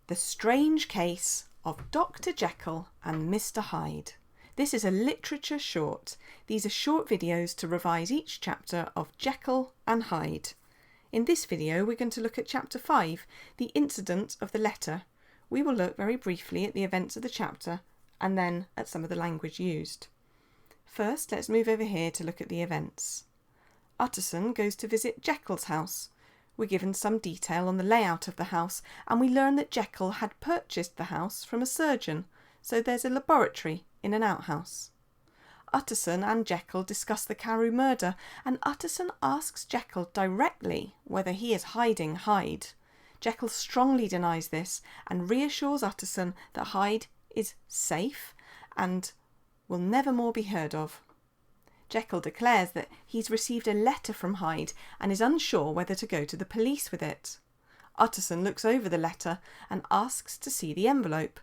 The Strange Case of Dr. Jekyll and Mr. Hyde. This is a literature short. These are short videos to revise each chapter of Jekyll and Hyde. In this video we're going to look at chapter 5, the incident of the letter. We will look very briefly at the events of the chapter and then at some of the language used. First, let's move over here to look at the events. Utterson goes to visit Jekyll's house. We're given some detail on the layout of the house, and we learn that Jekyll had purchased the house from a surgeon, so there's a laboratory in an outhouse. Utterson and Jekyll discuss the Carew murder, and Utterson asks Jekyll directly whether he is hiding Hyde. Jekyll strongly denies this and reassures Utterson that Hyde is safe and will never more be heard of. Jekyll declares that he's received a letter from Hyde and is unsure whether to go to the police with it. Utterson looks over the letter and asks to see the envelope,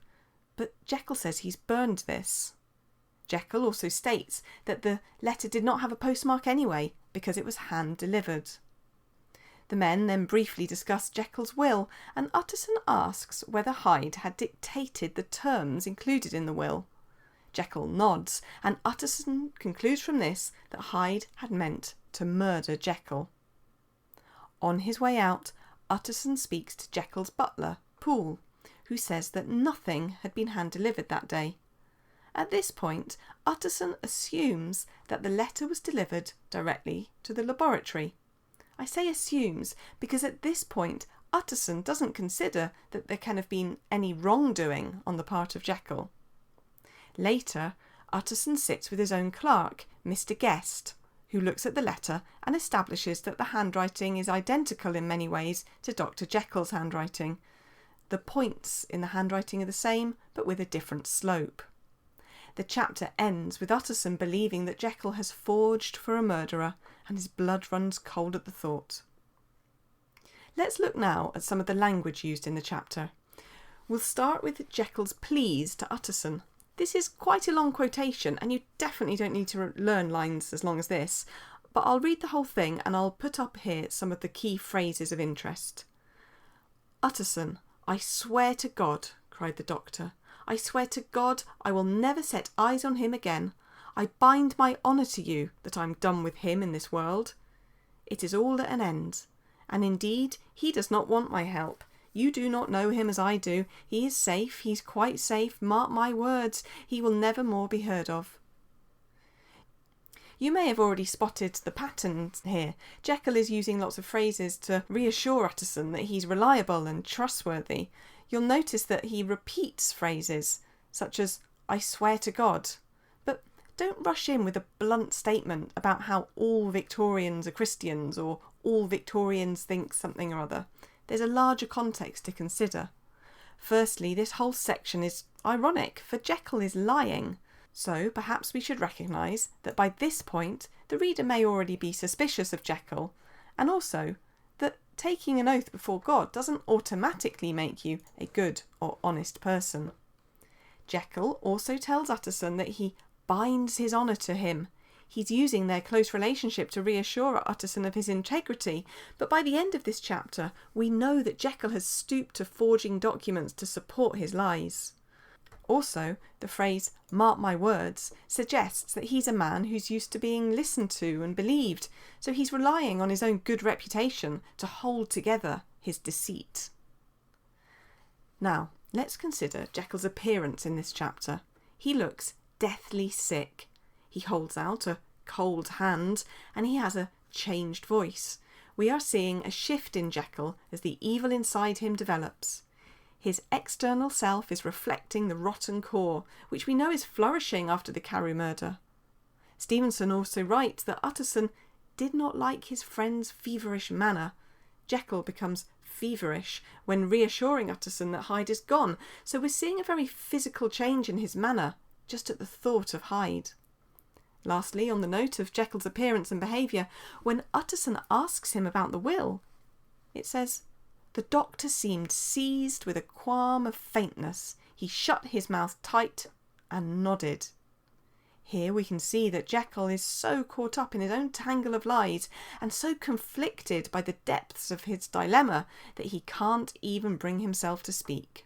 but Jekyll says he's burned this. Jekyll also states that the letter did not have a postmark anyway because it was hand-delivered. The men then briefly discuss Jekyll's will, and Utterson asks whether Hyde had dictated the terms included in the will. Jekyll nods, and Utterson concludes from this that Hyde had meant to murder Jekyll. On his way out, Utterson speaks to Jekyll's butler, Poole, who says that nothing had been hand-delivered that day. At this point, Utterson assumes that the letter was delivered directly to the laboratory. I say assumes because at this point, Utterson doesn't consider that there can have been any wrongdoing on the part of Jekyll. Later, Utterson sits with his own clerk, Mr. Guest, who looks at the letter and establishes that the handwriting is identical in many ways to Dr. Jekyll's handwriting. The points in the handwriting are the same, but with a different slope. The chapter ends with Utterson believing that Jekyll has forged for a murderer, and his blood runs cold at the thought. Let's look now at some of the language used in the chapter. We'll start with Jekyll's pleas to Utterson. This is quite a long quotation, and you definitely don't need to learn lines as long as this, but I'll read the whole thing and I'll put up here some of the key phrases of interest. Utterson, I swear to God, cried the doctor. I swear to God I will never set eyes on him again. I bind my honour to you that I'm done with him in this world. It is all at an end, and indeed he does not want my help. You do not know him as I do. He is safe, he's quite safe, mark my words, he will never more be heard of. You may have already spotted the pattern here. Jekyll is using lots of phrases to reassure Utterson that he's reliable and trustworthy. You'll notice that he repeats phrases such as, I swear to God. But don't rush in with a blunt statement about how all Victorians are Christians or all Victorians think something or other. There's a larger context to consider. Firstly, this whole section is ironic, for Jekyll is lying. So perhaps we should recognise that by this point the reader may already be suspicious of Jekyll, and also that taking an oath before God doesn't automatically make you a good or honest person. Jekyll also tells Utterson that he binds his honour to him. He's using their close relationship to reassure Utterson of his integrity, but by the end of this chapter we know that Jekyll has stooped to forging documents to support his lies. Also, the phrase, mark my words, suggests that he's a man who's used to being listened to and believed, so he's relying on his own good reputation to hold together his deceit. Now, let's consider Jekyll's appearance in this chapter. He looks deathly sick. He holds out a cold hand and he has a changed voice. We are seeing a shift in Jekyll as the evil inside him develops. His external self is reflecting the rotten core, which we know is flourishing after the Carew murder. Stevenson also writes that Utterson did not like his friend's feverish manner. Jekyll becomes feverish when reassuring Utterson that Hyde is gone, so we're seeing a very physical change in his manner just at the thought of Hyde. Lastly, on the note of Jekyll's appearance and behaviour, when Utterson asks him about the will, it says, the doctor seemed seized with a qualm of faintness. He shut his mouth tight and nodded. Here we can see that Jekyll is so caught up in his own tangle of lies and so conflicted by the depths of his dilemma that he can't even bring himself to speak.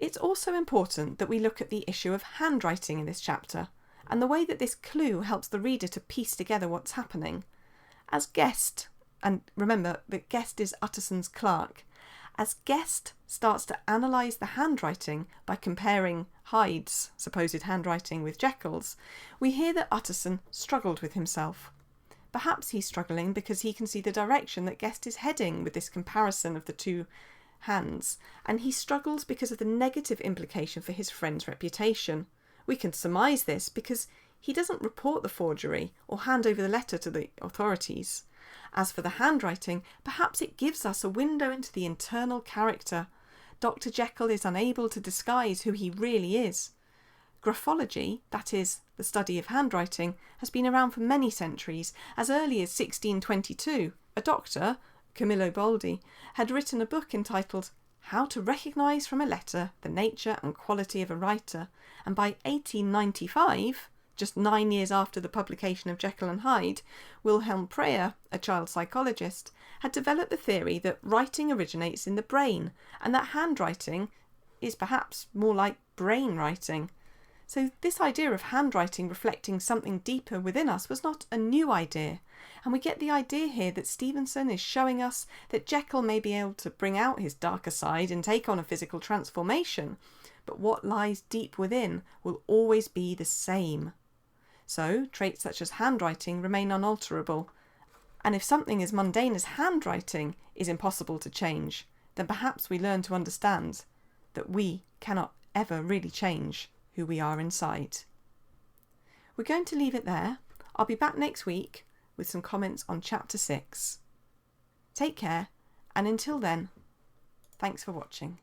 It's also important that we look at the issue of handwriting in this chapter, and the way that this clue helps the reader to piece together what's happening. As Guest, and remember that Guest is Utterson's clerk, as Guest starts to analyse the handwriting by comparing Hyde's supposed handwriting with Jekyll's, we hear that Utterson struggled with himself. Perhaps he's struggling because he can see the direction that Guest is heading with this comparison of the two hands, and he struggles because of the negative implication for his friend's reputation. We can surmise this because he doesn't report the forgery or hand over the letter to the authorities. As for the handwriting, perhaps it gives us a window into the internal character. Dr. Jekyll is unable to disguise who he really is. Graphology, that is, the study of handwriting, has been around for many centuries. As early as 1622, a doctor, Camillo Boldi, had written a book entitled How to Recognise from a Letter the Nature and Quality of a Writer, and by 1895, just 9 years after the publication of Jekyll and Hyde, Wilhelm Preyer, a child psychologist, had developed the theory that writing originates in the brain, and that handwriting is perhaps more like brain writing. So this idea of handwriting reflecting something deeper within us was not a new idea, and we get the idea here that Stevenson is showing us that Jekyll may be able to bring out his darker side and take on a physical transformation, but what lies deep within will always be the same. So traits such as handwriting remain unalterable, and if something as mundane as handwriting is impossible to change, then perhaps we learn to understand that we cannot ever really change who we are inside. We're going to leave it there. I'll be back next week with some comments on Chapter 6. Take care, and until then, thanks for watching.